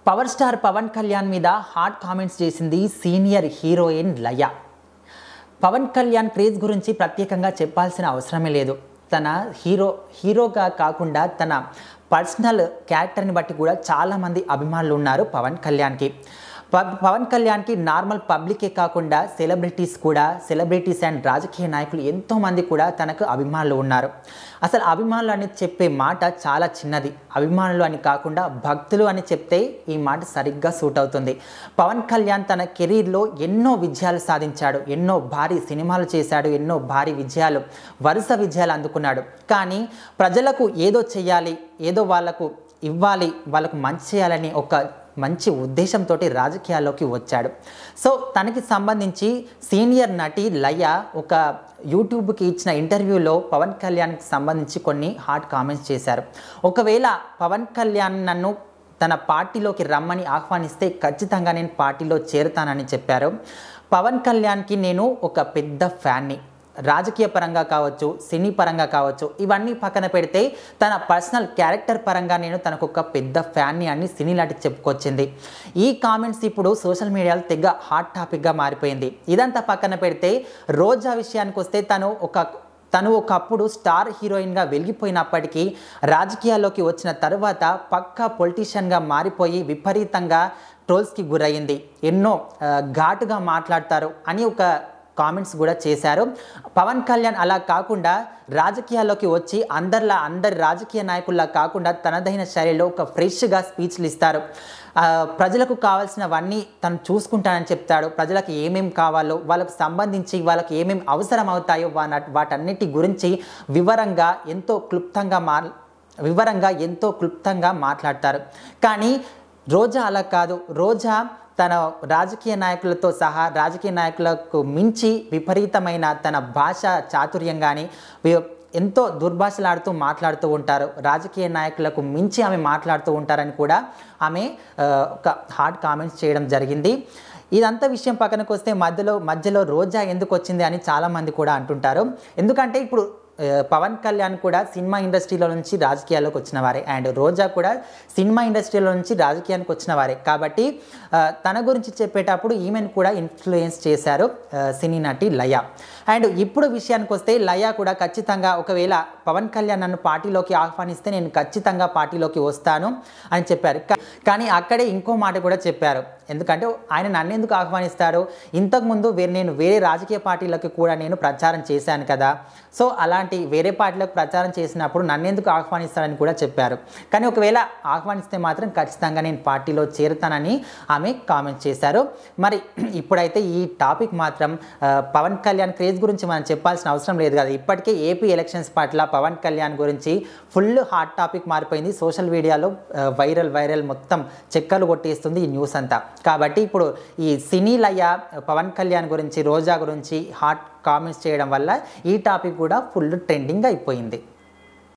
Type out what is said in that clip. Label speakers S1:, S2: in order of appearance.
S1: Power star Pawan Kalyan మీద hot comments చేసింది senior heroine లయ. Pawan Kalyan craze గురించి ప్రత్యేకంగా చెప్పాల్సిన అవసరమే లేదు. తన హీరోగా కాకుండా తన పర్సనల్ క్యారెక్టర్ని బట్టి కూడా చాలామంది అభిమానులు ఉన్నారు పవన్ కళ్యాణ్కి. పవన్ కళ్యాణ్కి నార్మల్ పబ్లికే కాకుండా సెలబ్రిటీస్ అండ్ రాజకీయ నాయకులు ఎంతోమంది కూడా తనకు అభిమానులు ఉన్నారు. అసలు అభిమానులు అని చెప్పే మాట చాలా చిన్నది. అభిమానులు అని కాకుండా భక్తులు అని చెప్తే ఈ మాట సరిగ్గా సూట్ అవుతుంది. పవన్ కళ్యాణ్ తన కెరీర్లో ఎన్నో విజయాలు సాధించాడు, ఎన్నో భారీ సినిమాలు చేశాడు, ఎన్నో భారీ వరుస విజయాలు అందుకున్నాడు. కానీ ప్రజలకు ఏదో చెయ్యాలి, ఏదో వాళ్ళకు ఇవ్వాలి, వాళ్ళకు మంచి చేయాలని ఒక మంచి ఉద్దేశంతో రాజకీయాల్లోకి వచ్చాడు. సో తనకి సంబంధించి సీనియర్ నటి లయ ఒక యూట్యూబ్కి ఇచ్చిన ఇంటర్వ్యూలో పవన్ కళ్యాణ్కి సంబంధించి కొన్ని హాట్ కామెంట్స్ చేశారు. ఒకవేళ పవన్ కళ్యాణ్ నన్ను తన పార్టీలోకి రమ్మని ఆహ్వానిస్తే ఖచ్చితంగా నేను పార్టీలో చేరుతానని చెప్పారు. పవన్ కళ్యాణ్కి నేను ఒక పెద్ద ఫ్యాన్ని. రాజకీయ పరంగా కావచ్చు, సినీ పరంగా కావచ్చు, ఇవన్నీ పక్కన పెడితే తన పర్సనల్ క్యారెక్టర్ పరంగా నేను తనకు ఒక పెద్ద ఫ్యాన్ని అని సినీ నటి చెప్పుకొచ్చింది. ఈ కామెంట్స్ ఇప్పుడు సోషల్ మీడియాలో తెగ హాట్ టాపిక్గా మారిపోయింది. ఇదంతా పక్కన పెడితే రోజా విషయానికి వస్తే తను ఒకప్పుడు స్టార్ హీరోయిన్గా వెలిగిపోయినప్పటికీ రాజకీయాల్లోకి వచ్చిన తర్వాత పక్కా పొలిటీషియన్గా మారిపోయి విపరీతంగా ట్రోల్స్కి గురయ్యింది. ఎన్నో ఘాటుగా మాట్లాడతారు అని ఒక కామెంట్స్ కూడా చేశారు. పవన్ కళ్యాణ్ అలా కాకుండా రాజకీయాల్లోకి వచ్చి అందరి రాజకీయ నాయకుల్లా కాకుండా తనదైన శైలిలో ఒక ఫ్రెష్గా స్పీచ్లు ఇస్తారు. ప్రజలకు కావాల్సినవన్నీ తను చూసుకుంటానని చెప్తాడు. ప్రజలకు ఏమేమి కావాలో, వాళ్ళకు సంబంధించి వాళ్ళకి ఏమేమి అవసరం అవుతాయో వాటన్నిటి గురించి వివరంగా ఎంతో క్లుప్తంగా మాట్లాడతారు. కానీ రోజా అలా కాదు. రోజా తన రాజకీయ నాయకులతో సహా రాజకీయ నాయకులకు మించి విపరీతమైన తన భాష చాతుర్యం కానీ ఎంతో దుర్భాషలాడుతూ మాట్లాడుతూ ఉంటారు. రాజకీయ నాయకులకు మించి ఆమె మాట్లాడుతూ ఉంటారని కూడా ఆమె ఒక హాట్ కామెంట్స్ చేయడం జరిగింది. ఇదంతా విషయం పక్కనకు వస్తే మధ్యలో రోజా ఎందుకు వచ్చింది అని చాలామంది కూడా అంటుంటారు. ఎందుకంటే ఇప్పుడు పవన్ కళ్యాణ్ కూడా సినిమా ఇండస్ట్రీలో నుంచి రాజకీయాల్లోకి వచ్చిన వారే, అండ్ రోజా కూడా సినిమా ఇండస్ట్రీలో నుంచి రాజకీయానికి వచ్చిన వారే. కాబట్టి తన గురించి చెప్పేటప్పుడు ఈమెను కూడా ఇన్ఫ్లుయెన్స్ చేశారు సినీ నటి లయ. అండ్ ఇప్పుడు విషయానికి వస్తే లయ కూడా ఖచ్చితంగా ఒకవేళ పవన్ కళ్యాణ్ నన్ను పార్టీలోకి ఆహ్వానిస్తే నేను ఖచ్చితంగా పార్టీలోకి వస్తాను అని చెప్పారు. కానీ అక్కడే ఇంకో మాట కూడా చెప్పారు. ఎందుకంటే ఆయన నన్ను ఎందుకు ఆహ్వానిస్తారు, ఇంతకుముందు నేను వేరే రాజకీయ పార్టీలకు కూడా నేను ప్రచారం చేశాను కదా, సో అలాంటి వేరే పార్టీలకు ప్రచారం చేసినప్పుడు నన్ను ఎందుకు ఆహ్వానిస్తారని కూడా చెప్పారు. కానీ ఒకవేళ ఆహ్వానిస్తే మాత్రం ఖచ్చితంగా నేను పార్టీలో చేరుతానని ఆమె కామెంట్ చేశారు. మరి ఇప్పుడైతే ఈ టాపిక్ మాత్రం పవన్ కళ్యాణ్ క్రేజ్ గురించి మనం చెప్పాల్సిన అవసరం లేదు కదా. ఇప్పటికే ఏపీ ఎలక్షన్స్ పట్ల పవన్ కళ్యాణ్ గురించి ఫుల్ హాట్ టాపిక్ మారిపోయింది. సోషల్ మీడియాలో వైరల్ మొత్తం చెక్కలు కొట్టేస్తుంది ఈ న్యూస్ అంతా. కాబట్టి ఇప్పుడు ఈ సినీ లయ పవన్ కళ్యాణ్ గురించి, రోజా గురించి హాట్ కామెంట్స్ చేయడం వల్ల ఈ టాపిక్ కూడా ఫుల్ ట్రెండింగ్ అయిపోయింది.